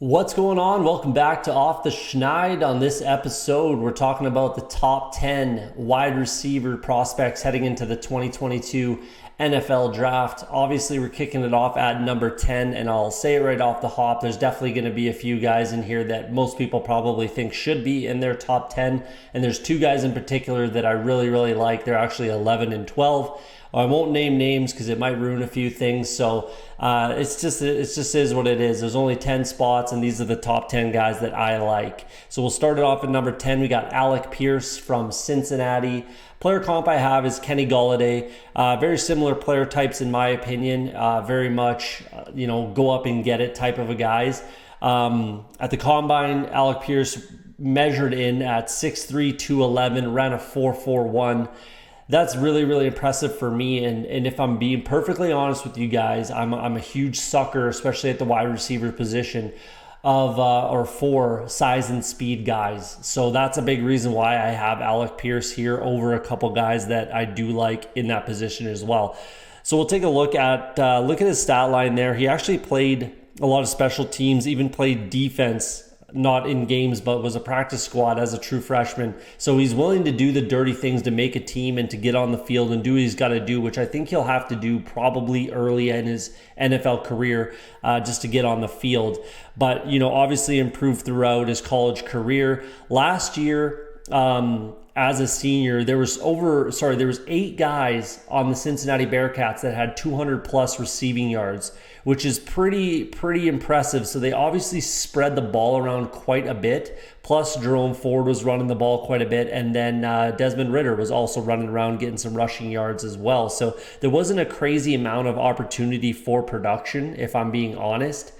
What's going on? Welcome back to Off The Schneid. On this episode, we're talking about the top 10 wide receiver prospects heading into the 2022 NFL draft. Obviously, we're kicking it off at number 10, and I'll say it right off the hop. There's definitely going to be a few guys in here that most people probably think should be in their top 10, and there's two guys in particular that I really like. They're actually 11 and 12. I won't name names because it might ruin a few things. So it just is what it is. There's only 10 spots, and these are the top 10 guys that I like. So we'll start it off at number 10. We got Alec Pierce from Cincinnati. Player comp I have is Kenny Golladay. Very similar player types in my opinion. Very much, go up and get it type of a guys. At the combine, Alec Pierce measured in at 6'3", 211, ran a 4.41. That's really impressive for me. And if I'm being perfectly honest with you guys, I'm a huge sucker, especially at the wide receiver position, for size and speed guys. So that's a big reason why I have Alec Pierce here over a couple guys that I do like in that position as well. So we'll take a look at his stat line there. He actually played a lot of special teams, even played defense, not in games, but was a practice squad as a true freshman. So he's willing to do the dirty things to make a team and to get on the field and do what he's got to do, which I think he'll have to do probably early in his NFL career just to get on the field. But, obviously improved throughout his college career. Last year, as a senior, there was 8 guys on the Cincinnati Bearcats that had 200 plus receiving yards, which is pretty impressive. So they obviously spread the ball around quite a bit. Plus Jerome Ford was running the ball quite a bit. And then Desmond Ridder was also running around getting some rushing yards as well. So there wasn't a crazy amount of opportunity for production, if I'm being honest.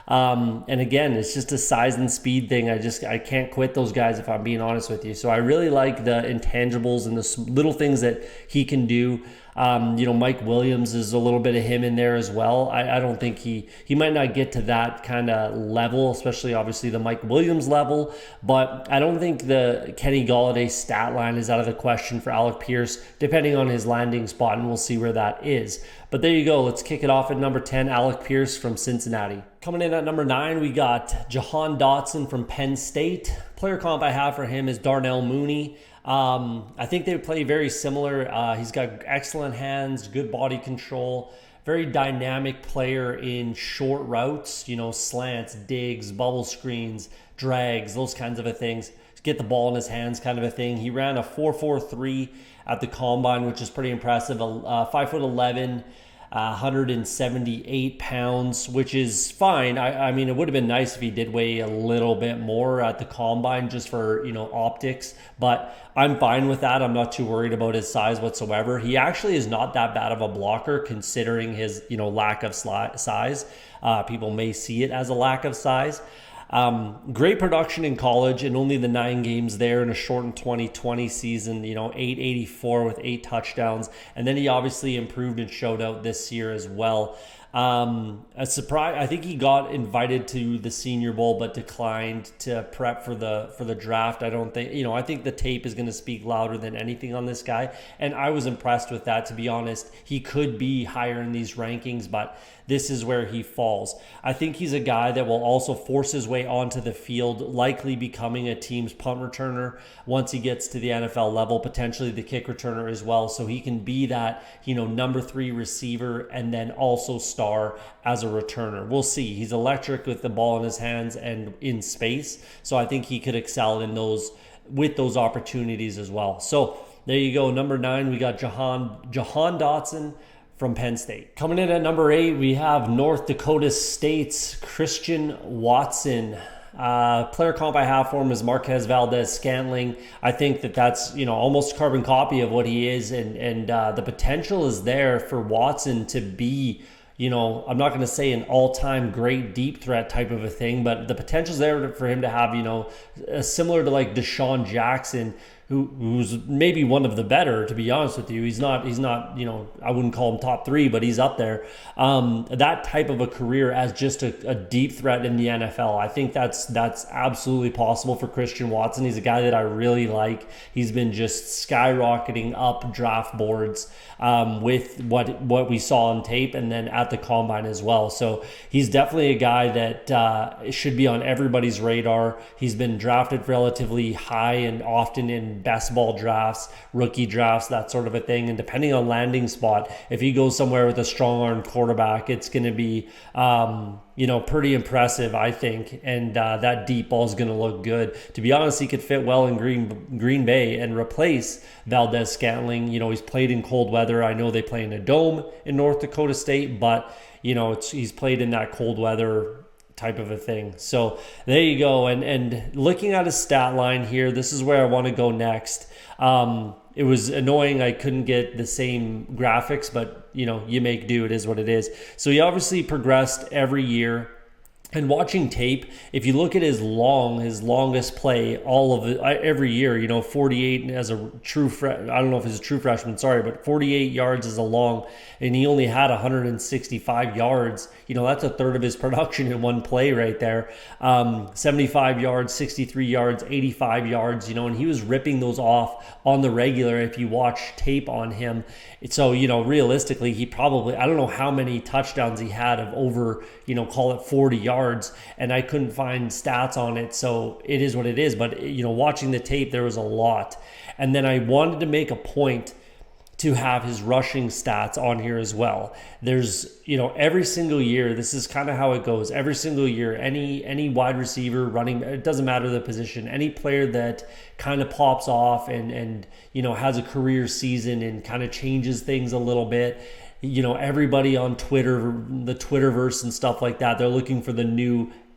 And again, it's just a size and speed thing. I can't quit those guys if I'm being honest with you. So I really like the intangibles and the little things that he can do. Mike Williams is a little bit of him in there as well. I don't think he might not get to that kind of level, especially obviously the Mike Williams level, but I don't think the Kenny Golladay stat line is out of the question for Alec Pierce, depending on his landing spot, and we'll see where that is. But there you go. Let's kick it off at number 10, Alec Pierce from Cincinnati. Coming in at number 9, we got Jahan Dotson from Penn State. Player comp I have for him is Darnell Mooney. I think they play very similar. He's got excellent hands, good body control, very dynamic player in short routes, slants, digs, bubble screens, drags, those kinds of things. Get the ball in his hands kind of a thing. He ran a 4.43 at the combine, which is pretty impressive. 5'11", 178 pounds, which is fine. I mean, it would have been nice if he did weigh a little bit more at the combine just for, optics, but I'm fine with that. I'm not too worried about his size whatsoever. He actually is not that bad of a blocker considering his, lack of size. People may see it as a lack of size. Great production in college and only the 9 games there in a shortened 2020 season, 884 with 8 touchdowns. And then he obviously improved and showed out this year as well. A surprise, I think he got invited to the Senior Bowl but declined to prep for the draft. I don't think, I think the tape is going to speak louder than anything on this guy. And I was impressed with that, to be honest. He could be higher in these rankings, but this is where he falls. I think he's a guy that will also force his way onto the field, likely becoming a team's punt returner once he gets to the NFL level, potentially the kick returner as well. So he can be that, number 3 receiver and then also star as a returner. We'll see. He's electric with the ball in his hands and in space. So I think he could excel in those with those opportunities as well. So there you go. Number 9, we got Jahan Dotson from Penn State. Coming in at number 8, we have North Dakota State's Christian Watson. Player comp I have for him is M.Valdez-Scantling. I think that's almost carbon copy of what he is, and the potential is there for Watson to be, I'm not going to say an all-time great deep threat type of a thing, but the potential is there for him to have, similar to like Deshaun Jackson, who's maybe one of the better, to be honest with you. He's not, I wouldn't call him top 3, but he's up there. That type of a career as just a deep threat in the NFL. I think that's absolutely possible for Christian Watson. He's a guy that I really like. He's been just skyrocketing up draft boards with what we saw on tape and then at the combine as well. So he's definitely a guy that should be on everybody's radar. He's been drafted relatively high and often in best ball drafts, rookie drafts, that sort of a thing. And depending on landing spot, if he goes somewhere with a strong arm quarterback, it's going to be, pretty impressive, I think. And that deep ball is going to look good. To be honest, he could fit well in Green Bay and replace Valdez-Scantling. He's played in cold weather. I know they play in a dome in North Dakota State, but he's played in that cold weather type of a thing. So there you go. And looking at his stat line here, this is where I want to go next. It was annoying I couldn't get the same graphics, but you make do. It is what it is. So he obviously progressed every year. And watching tape, if you look at his longest play, all of it every year, 48 as a true I don't know if he's a true freshman, sorry, but 48 yards is a long, and he only had 165 yards. That's a third of his production in one play right there. 75 yards, 63 yards, 85 yards, and he was ripping those off on the regular if you watch tape on him. So, realistically, he probably, I don't know how many touchdowns he had of over, call it 40 yards, and I couldn't find stats on it. So it is what it is. But, watching the tape, there was a lot. And then I wanted to make a point to have his rushing stats on here as well. There's, every single year, this is kind of how it goes. Every single year, any wide receiver running, it doesn't matter the position, any player that kind of pops off and has a career season and kind of changes things a little bit. Everybody on Twitter, the Twitterverse and stuff like that, they're looking for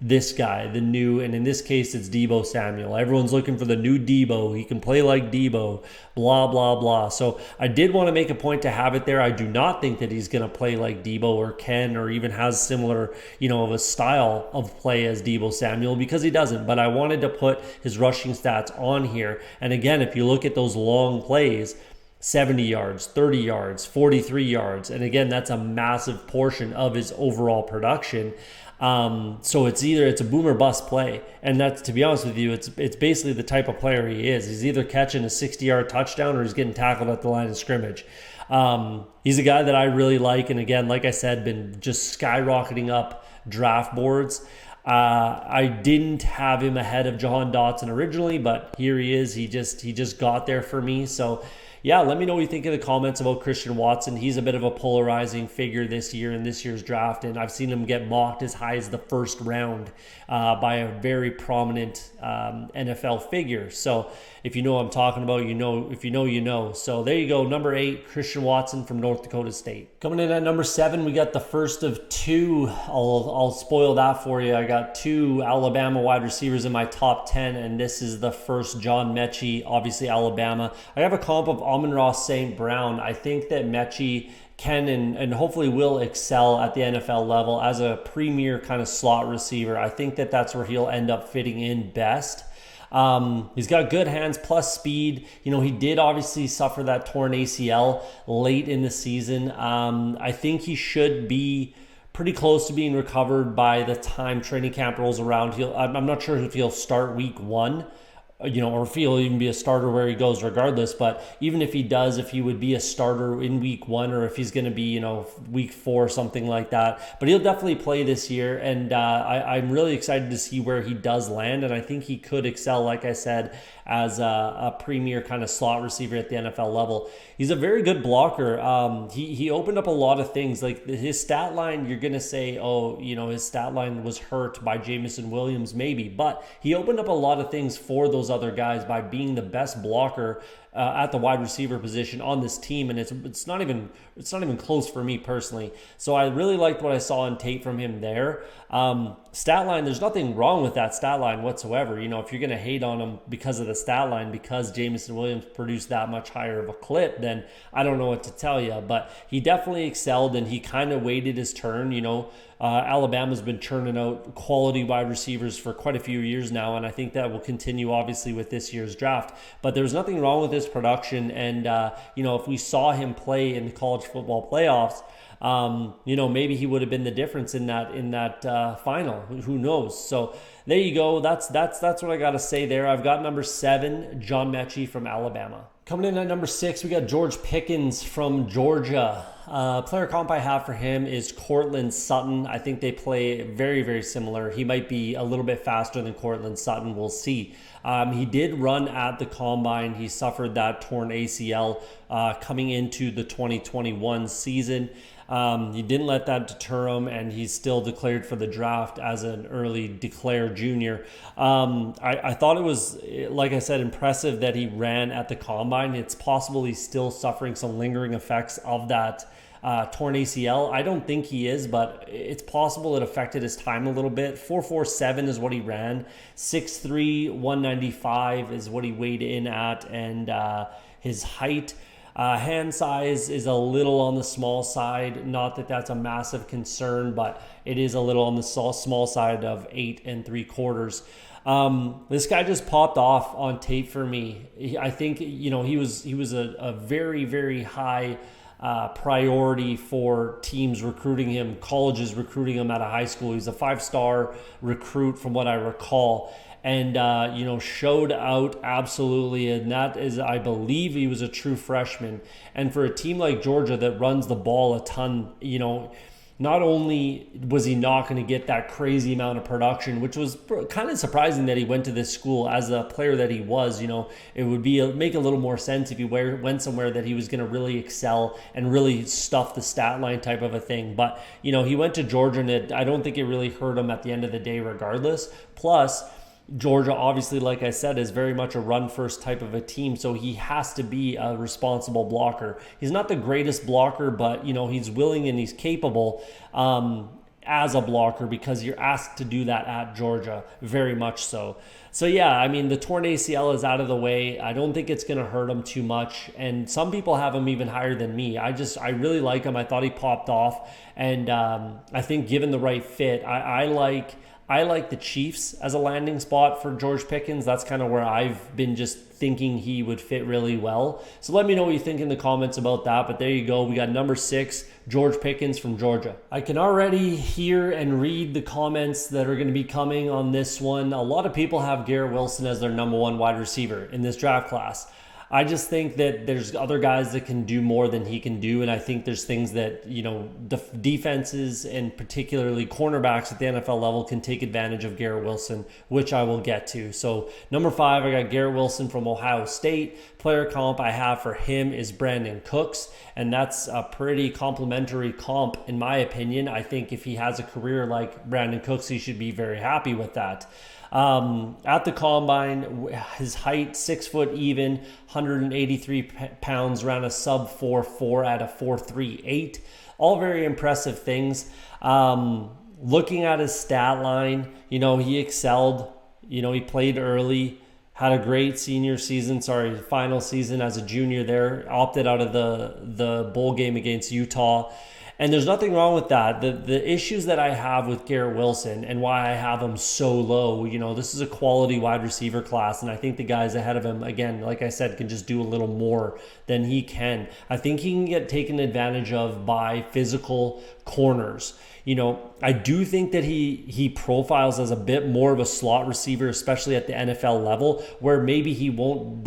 this guy, and in this case, it's Deebo Samuel. Everyone's looking for the new Deebo. He can play like Deebo, blah, blah, blah. So I did want to make a point to have it there. I do not think that he's going to play like Deebo or Ken or even has similar, of a style of play as Deebo Samuel, because he doesn't. But I wanted to put his rushing stats on here. And again, if you look at those long plays, 70 yards, 30 yards, 43 yards. And again, that's a massive portion of his overall production. So it's a boom or bust play. And that's, to be honest with you, it's basically the type of player he is. He's either catching a 60-yard touchdown or he's getting tackled at the line of scrimmage. He's a guy that I really like. And again, like I said, been just skyrocketing up draft boards. I didn't have him ahead of Jahan Dotson originally, but here he is. He just got there for me. So yeah, let me know what you think in the comments about Christian Watson. He's a bit of a polarizing figure this year in this year's draft, and I've seen him get mocked as high as the first round by a very prominent NFL figure. So if you know what I'm talking about, you know. If you know, you know. So there you go, number 8, Christian Watson from North Dakota State. Coming in at number 7, we got the first of 2. I'll spoil that for you. I got 2 Alabama wide receivers in my top 10, and this is the first, John Metchie, obviously Alabama. I have a comp of Amon-Ra St. Brown. I think that Metchie can and hopefully will excel at the NFL level as a premier kind of slot receiver. I think that that's where he'll end up fitting in best. He's got good hands plus speed. He did obviously suffer that torn ACL late in the season. I think he should be pretty close to being recovered by the time training camp rolls around. I'm not sure if he'll start week 1. Or if he'll even be a starter where he goes regardless. But even if he does, if he would be a starter in week 1 or if he's going to be, week 4, something like that. But he'll definitely play this year. And I'm really excited to see where he does land. And I think he could excel, like I said, as a premier kind of slot receiver at the NFL level. He's a very good blocker. He opened up a lot of things. Like his stat line, you're going to say, his stat line was hurt by Jameson Williams, maybe. But he opened up a lot of things for those other guys by being the best blocker at the wide receiver position on this team, and it's not even close for me personally. So I really liked what I saw on tape from him there. Stat line, there's nothing wrong with that stat line whatsoever. If you're going to hate on him because of the stat line, because Jameson Williams produced that much higher of a clip, then I don't know what to tell you. But he definitely excelled, and he kind of waited his turn. Alabama's been churning out quality wide receivers for quite a few years now, and I think that will continue, obviously, with this year's draft. But there's nothing wrong with his production, and if we saw him play in the college football playoffs, maybe he would have been the difference in that final. Who knows? So there you go. That's what I got to say there. I've got number 7, John Metchie from Alabama. Coming in at number 6, we got George Pickens from Georgia. Player comp I have for him is Courtland Sutton. I think they play very, very similar. He might be a little bit faster than Courtland Sutton. We'll see. He did run at the combine. He suffered that torn ACL coming into the 2021 season. He didn't let that deter him, and he's still declared for the draft as an early declared junior. I thought it was, like I said, impressive that he ran at the combine. It's possible he's still suffering some lingering effects of that torn ACL. I don't think he is, but it's possible it affected his time a little bit. 4.47 is what he ran. 6'3", 195 is what he weighed in at, and his height. Hand size is a little on the small side. Not that that's a massive concern, but it is a little on the small side of 8 3/4. This guy just popped off on tape for me. I think he was a very, very high priority for teams recruiting him, colleges recruiting him out of high school. He's a 5-star recruit from what I recall. And, showed out absolutely. And that is, I believe he was a true freshman. And for a team like Georgia that runs the ball a ton, not only was he not going to get that crazy amount of production, which was kind of surprising that he went to this school as a player that he was. It would make a little more sense if he went somewhere that he was going to really excel and really stuff the stat line type of a thing. But, he went to Georgia, and I don't think it really hurt him at the end of the day regardless. Plus, Georgia, obviously, like I said, is very much a run-first type of a team, so he has to be a responsible blocker. He's not the greatest blocker, but, he's willing and he's capable as a blocker because you're asked to do that at Georgia, very much so. So, yeah, the torn ACL is out of the way. I don't think it's going to hurt him too much, and some people have him even higher than me. I really like him. I thought he popped off, and I think given the right fit, I like the Chiefs as a landing spot for George Pickens. That's kind of where I've been just thinking he would fit really well. So let me know what you think in the comments about that. But there you go. We got number 6, George Pickens from Georgia. I can already hear and read the comments that are going to be coming on this one. A lot of people have Garrett Wilson as their number 1 wide receiver in this draft class. I just think that there's other guys that can do more than he can do, and I think there's things that, defenses and particularly cornerbacks at the NFL level can take advantage of Garrett Wilson, which I will get to. So number 5, I got Garrett Wilson from Ohio State. Player comp I have for him is Brandin Cooks, and that's a pretty complimentary comp in my opinion. I think if he has a career like Brandin Cooks, he should be very happy with that. At the combine, his height, 6 foot even, 183 pounds, ran a sub 4.4 at a 4.38. All very impressive things. Looking at his stat line, he excelled. He played early, had a great final season as a junior there, opted out of the bowl game against Utah. And there's nothing wrong with that. The issues that I have with Garrett Wilson and why I have him so low, this is a quality wide receiver class, and I think the guys ahead of him, again, like I said, can just do a little more than he can. I think he can get taken advantage of by physical corners. I do think that he profiles as a bit more of a slot receiver, especially at the NFL level, where maybe he won't,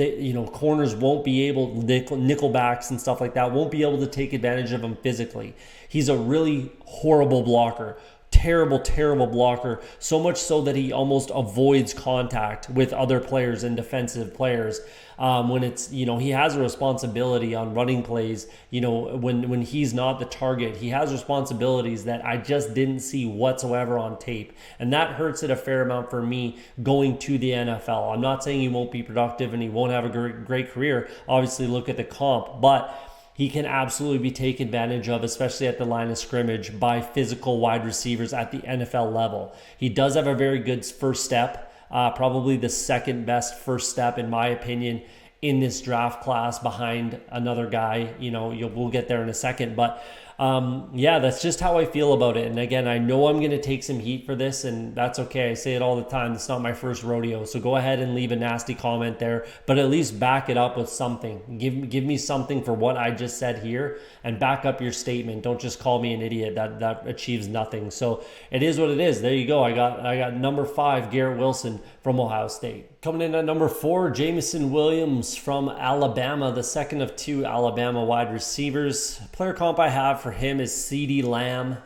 corners won't be able, nickelbacks and stuff like that, won't be able to take advantage of him physically. He's a really horrible blocker. Terrible blocker, so much so that he almost avoids contact with other players and defensive players. When it's, he has a responsibility on running plays, when he's not the target, he has responsibilities that I just didn't see whatsoever on tape. And that hurts it a fair amount for me going to the NFL. I'm not saying he won't be productive and he won't have a great career. Obviously, look at the comp, but he can absolutely be taken advantage of, especially at the line of scrimmage, by physical wide receivers at the NFL level. He does have a very good first step, probably the second best first step, in my opinion, in this draft class behind another guy. We'll get there in a second, but that's just how I feel about it. And again, I know I'm going to take some heat for this, and that's okay. I say it all the time. It's not my first rodeo. So go ahead and leave a nasty comment there, but at least back it up with something. Give me something for what I just said here, and back up your statement. Don't just call me an idiot. That achieves nothing. So it is what it is. There you go. I got number 5, Garrett Wilson from Ohio State. Coming in at number 4, Jameson Williams from Alabama, the second of 2 Alabama wide receivers. Player comp I have for him is Ceedee Lamb.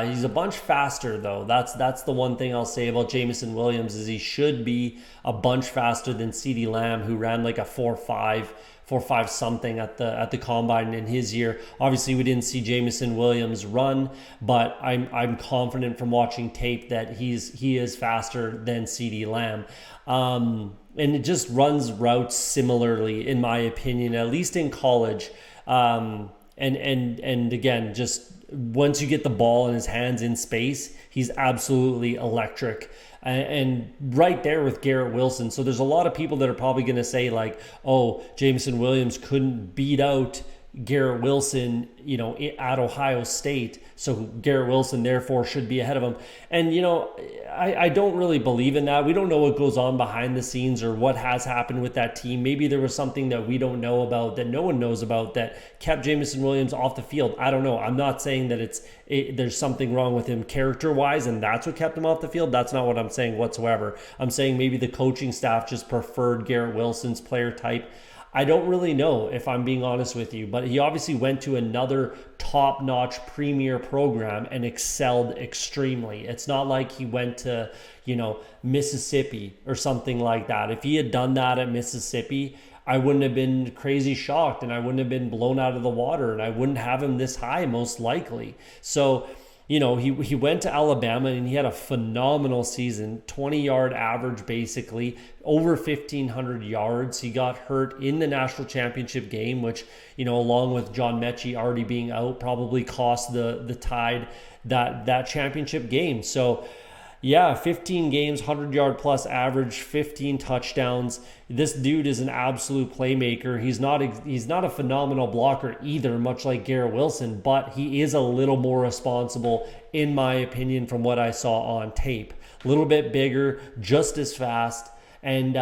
He's a bunch faster, though. That's the one thing I'll say about Jameson Williams, is he should be a bunch faster than Ceedee Lamb, who ran like a 4.5 something at the combine in his year. Obviously, we didn't see Jameson Williams run, but I'm confident from watching tape that he is faster than Ceedee Lamb. And it just runs routes similarly, in my opinion, at least in college. And again, just once you get the ball in his hands in space, he's absolutely electric. And right there with Garrett Wilson. So there's a lot of people that are probably going to say like, oh, Jameson Williams couldn't beat out Garrett Wilson, at Ohio State, so Garrett Wilson therefore should be ahead of him. And I don't really believe in that. We don't know what goes on behind the scenes or what has happened with that team. Maybe there was something that we don't know about, that no one knows about, that kept Jameson Williams off the field. I don't know. I'm not saying that there's something wrong with him character-wise and that's what kept him off the field. That's not what I'm saying whatsoever. I'm saying maybe the coaching staff just preferred Garrett Wilson's player type. I don't really know, if I'm being honest with you, but he obviously went to another top-notch premier program and excelled extremely. It's not like he went to, Mississippi or something like that. If he had done that at Mississippi, I wouldn't have been crazy shocked and I wouldn't have been blown out of the water and I wouldn't have him this high most likely. So, he went to Alabama and he had a phenomenal season, 20-yard average basically, over 1,500 yards. He got hurt in the national championship game, which, along with John Metchie already being out, probably cost the Tide that championship game. So, 15 games, 100-yard plus average, 15 touchdowns. This dude is an absolute playmaker. He's not a phenomenal blocker either, much like Garrett Wilson, but he is a little more responsible, in my opinion, from what I saw on tape. A little bit bigger, just as fast. And,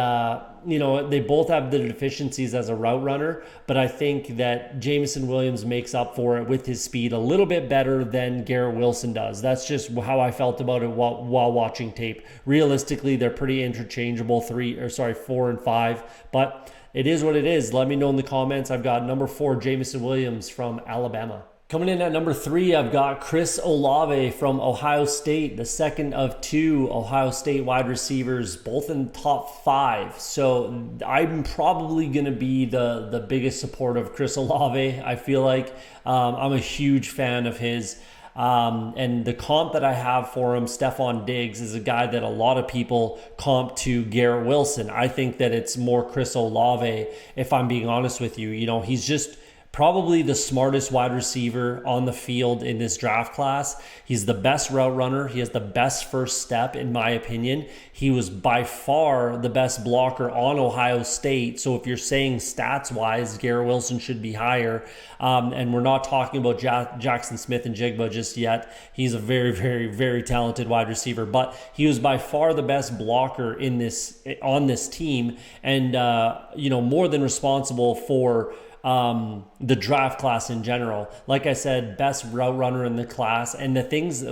they both have the deficiencies as a route runner, but I think that Jameson Williams makes up for it with his speed a little bit better than Garrett Wilson does. That's just how I felt about it while watching tape. Realistically, they're pretty interchangeable, 4 and 5, but it is what it is. Let me know in the comments. I've got number 4, Jameson Williams from Alabama. Coming in at number 3, I've got Chris Olave from Ohio State, the second of 2 Ohio State wide receivers, both in the top 5. So I'm probably going to be the biggest supporter of Chris Olave. I feel like I'm a huge fan of his. And the comp that I have for him, Stephon Diggs, is a guy that a lot of people comp to Garrett Wilson. I think that it's more Chris Olave, if I'm being honest with you. He's just probably the smartest wide receiver on the field in this draft class. He's the best route runner. He has the best first step, in my opinion. He was by far the best blocker on Ohio State. So if you're saying stats-wise, Garrett Wilson should be higher. And we're not talking about Jackson Smith and Jigba just yet. He's a very, very, very talented wide receiver. But he was by far the best blocker on this team, and more than responsible for the draft class in general. Like I said, best route runner in the class. And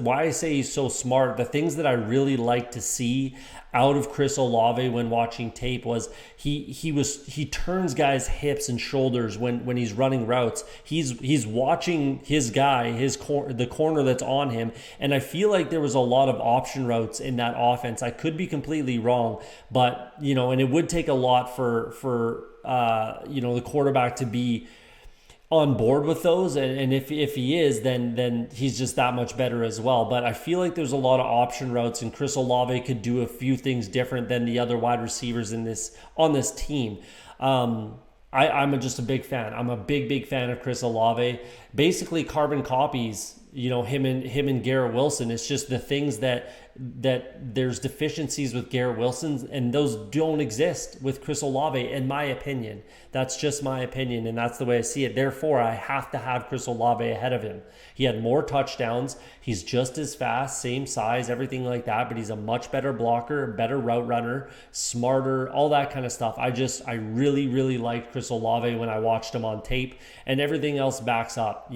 why I say he's so smart, the things that I really like to see out of Chris Olave when watching tape was he turns guys' hips and shoulders when he's running routes. He's watching his guy, the corner that's on him, and I feel like there was a lot of option routes in that offense. I could be completely wrong, but and it would take a lot for the quarterback to be on board with those, and if he is, then he's just that much better as well. But I feel like there's a lot of option routes, and Chris Olave could do a few things different than the other wide receivers on this team. I'm just a big fan. I'm a big fan of Chris Olave. Basically, carbon copies. Him and Garrett Wilson. It's just the things that there's deficiencies with Garrett Wilson, and those don't exist with Chris Olave, in my opinion. That's just my opinion, and that's the way I see it. Therefore, I have to have Chris Olave ahead of him. He had more touchdowns. He's just as fast, same size, everything like that, but he's a much better blocker, better route runner, smarter, all that kind of stuff. I really liked Chris Olave when I watched him on tape, and everything else backs up.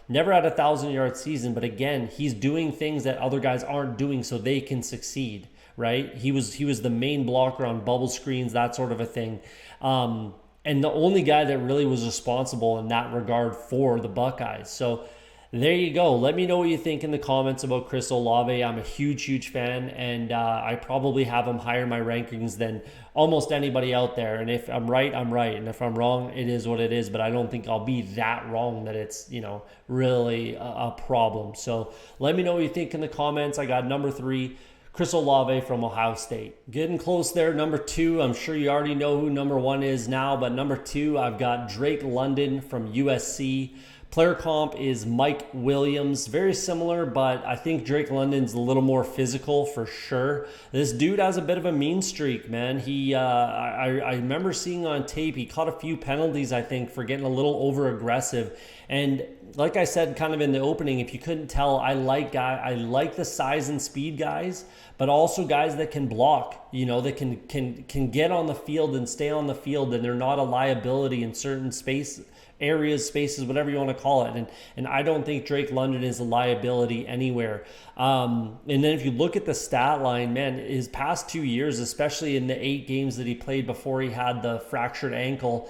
Never had a 1,000-yard season, but again, he's doing things that other guys aren't doing so they can succeed, right? He was the main blocker on bubble screens, that sort of a thing. And the only guy that really was responsible in that regard for the Buckeyes. So there you go. Let me know what you think in the comments about Chris Olave. I'm a huge fan, and I probably have him higher in my rankings than almost anybody out there. And if I'm right, I'm right. And if I'm wrong, it is what it is. But I don't think I'll be that wrong that it's, really a problem. So let me know what you think in the comments. I got number 3, Chris Olave from Ohio State. Getting close there. Number 2, I'm sure you already know who number 1 is now, but number 2, I've got Drake London from USC. Player comp is Mike Williams. Very similar, but I think Drake London's a little more physical for sure. This dude has a bit of a mean streak, man. I remember seeing on tape, he caught a few penalties, I think, for getting a little over-aggressive. And like I said kind of in the opening, if you couldn't tell, I like the size and speed guys, but also guys that can block, that can get on the field and stay on the field, and they're not a liability in certain spaces, whatever you want to call it. And I don't think Drake London is a liability anywhere. And then if you look at the stat line, man, his past 2 years, especially in the 8 games that he played before he had the fractured ankle,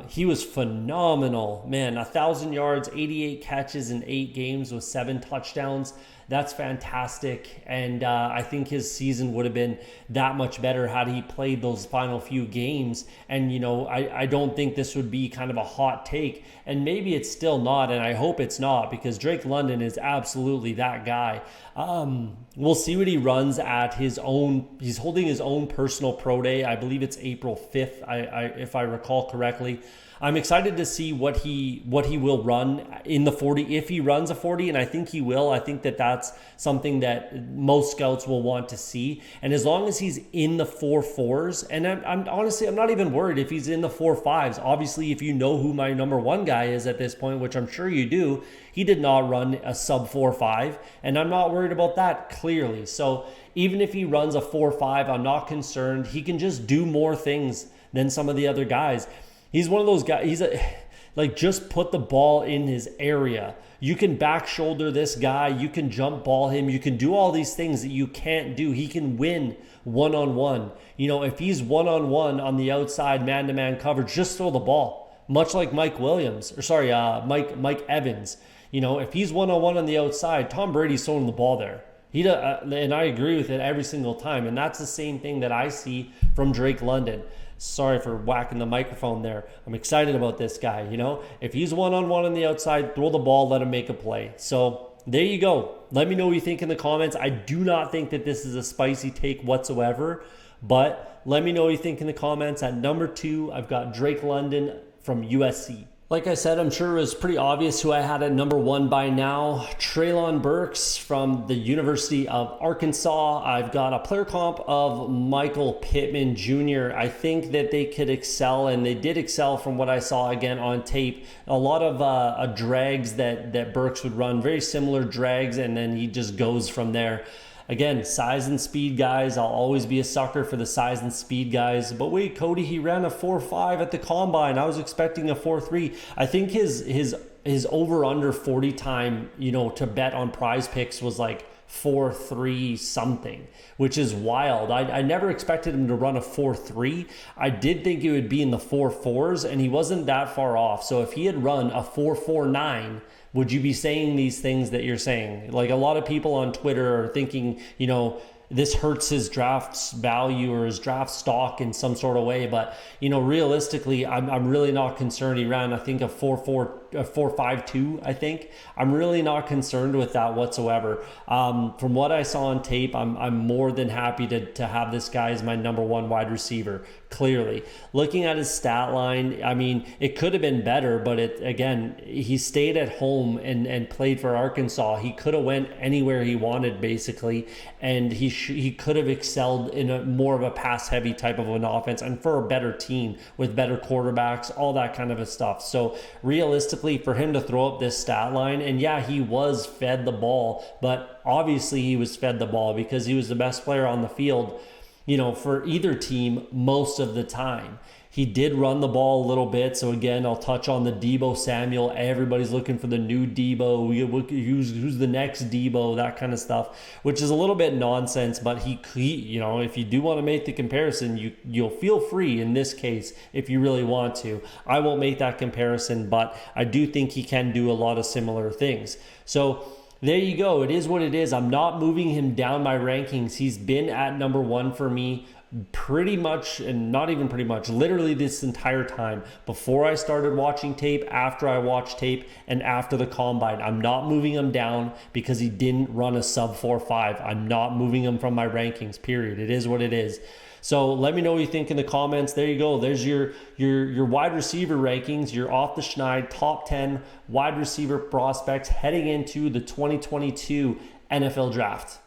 he was phenomenal, man. 1,000 yards, 88 catches in 8 games with 7 touchdowns. That's fantastic. And I think his season would have been that much better had he played those final few games. And, I don't think this would be kind of a hot take. And maybe it's still not, and I hope it's not, because Drake London is absolutely that guy. We'll see what he runs at his own. He's holding his own personal pro day. I believe it's April 5th, if I recall correctly. I'm excited to see what he will run in the 40, if he runs a 40, and I think he will. I think that's something that most scouts will want to see. And as long as he's in the 4.4s, and I'm honestly, I'm not even worried if he's in the 4.5s. Obviously, if you know who my number 1 guy is at this point, which I'm sure you do, he did not run a sub 4.5, and I'm not worried about that, clearly. So even if he runs a 4.5, I'm not concerned. He can just do more things than some of the other guys. He's one of those guys, just put the ball in his area. You can back shoulder this guy. You can jump ball him. You can do all these things that you can't do. He can win one-on-one. If he's one-on-one on the outside, man-to-man coverage, just throw the ball. Much like Mike Evans. If he's one-on-one on the outside, Tom Brady's throwing the ball there. And I agree with it every single time. And that's the same thing that I see from Drake London. Sorry for whacking the microphone there. I'm excited about this guy. If he's one-on-one on the outside, throw the ball, let him make a play. So there you go. Let me know what you think in the comments. I do not think that this is a spicy take whatsoever, but let me know what you think in the comments. At number 2, I've got Drake London from USC. Like I said, I'm sure it was pretty obvious who I had at number 1 by now. Treylon Burks from the University of Arkansas. I've got a player comp of Michael Pittman Jr. I think that they could excel, and they did excel from what I saw again on tape. A lot of drags that Burks would run, very similar drags, and then he just goes from there. Again, size and speed guys. I'll always be a sucker for the size and speed guys. But wait, Cody, he ran a 4.5 at the combine. I was expecting a 4.3. I think his over-under 40 time, to bet on Prize Picks was like 4.3 something, which is wild. I never expected him to run a 4.3. I did think it would be in the 4.4s, and he wasn't that far off. So if he had run a 4.49, would you be saying these things that you're saying? Like, a lot of people on Twitter are thinking, this hurts his draft value or his draft stock in some sort of way. But, realistically, I'm really not concerned. He ran, I think, a 4.52, I think. I'm really not concerned with that whatsoever. From what I saw on tape, I'm more than happy to have this guy as my number one wide receiver, clearly. Looking at his stat line, I mean, it could have been better, but he stayed at home and played for Arkansas. He could have went anywhere he wanted, basically, and he could have excelled in a more of a pass-heavy type of an offense and for a better team with better quarterbacks, all that kind of stuff. So realistically, for him to throw up this stat line, and yeah, he was fed the ball, but obviously he was fed the ball because he was the best player on the field, for either team most of the time. He did run the ball a little bit. So again, I'll touch on the Deebo Samuel. Everybody's looking for the new Deebo. Who's the next Deebo? That kind of stuff, which is a little bit nonsense. But he if you do want to make the comparison, you'll feel free in this case if you really want to. I won't make that comparison, but I do think he can do a lot of similar things. So there you go. It is what it is. I'm not moving him down my rankings. He's been at number one for me pretty much, and not even pretty much, literally this entire time. Before I started watching tape, after I watched tape, and after the combine. I'm not moving him down because he didn't run a sub 4.5. I'm not moving him from my rankings, period. It is what it is. So let me know what you think in the comments. There you go. There's your wide receiver rankings, your Off The Schneid top 10 wide receiver prospects heading into the 2022 NFL Draft.